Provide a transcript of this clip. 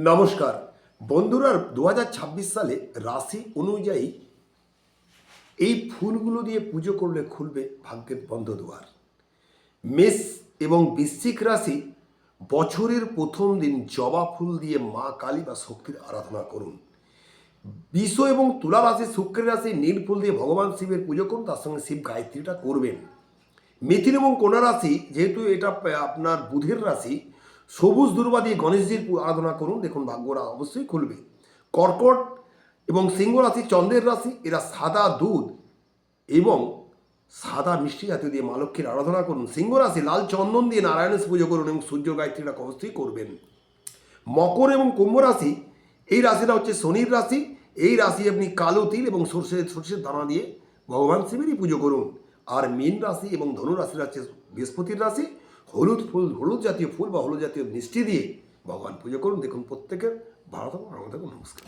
নমস্কার বন্ধুরা, 2026 সালে রাশি অনুযায়ী এই ফুলগুলো দিয়ে পুজো করলে খুলবে ভাগ্যের বন্ধ দুয়ার। মেষ এবং বৃশ্চিক রাশি বছরের প্রথম দিন জবা ফুল দিয়ে মা কালী বা শক্তির আরাধনা করুন। বৃষ এবং তুলা রাশি শুক্রের রাশি নীল ফুল দিয়ে ভগবান শিবের পুজো করুন, তার সঙ্গে শিব গায়ত্রীটা করবেন। মিথুন এবং কন্যা রাশি, যেহেতু এটা আপনার বুধের রাশি, সবুজ দুর্বা দিয়ে গণেশজির আরাধনা করুন, দেখুন ভাগ্যরা অবশ্যই খুলবে। কর্কট এবং সিংহ রাশি চন্দ্রের রাশি, এরা সাদা দুধ এবং সাদা মিষ্টি জাতীয় দিয়ে মা লক্ষ্মীর আরাধনা করুন। সিংহ রাশি লাল চন্দন দিয়ে নারায়ণের পুজো করুন এবং সূর্য গায়ত্রীটা অবশ্যই করবেন। মকর এবং কুম্ভ রাশি, এই রাশিটা হচ্ছে শনির রাশি। এই রাশি আপনি কালো তিল এবং সর্ষের দানা দিয়ে ভগবান শিবেরই পুজো করুন। আর মীন রাশি এবং ধনু রাশির হচ্ছে বৃহস্পতির রাশি। হলুদ জাতীয় ফুল বা হলুদ জাতীয় মিষ্টি দিয়ে ভগবান পুজো করুন। দেখুন প্রত্যেকের ভালো থাকুন, নমস্কার।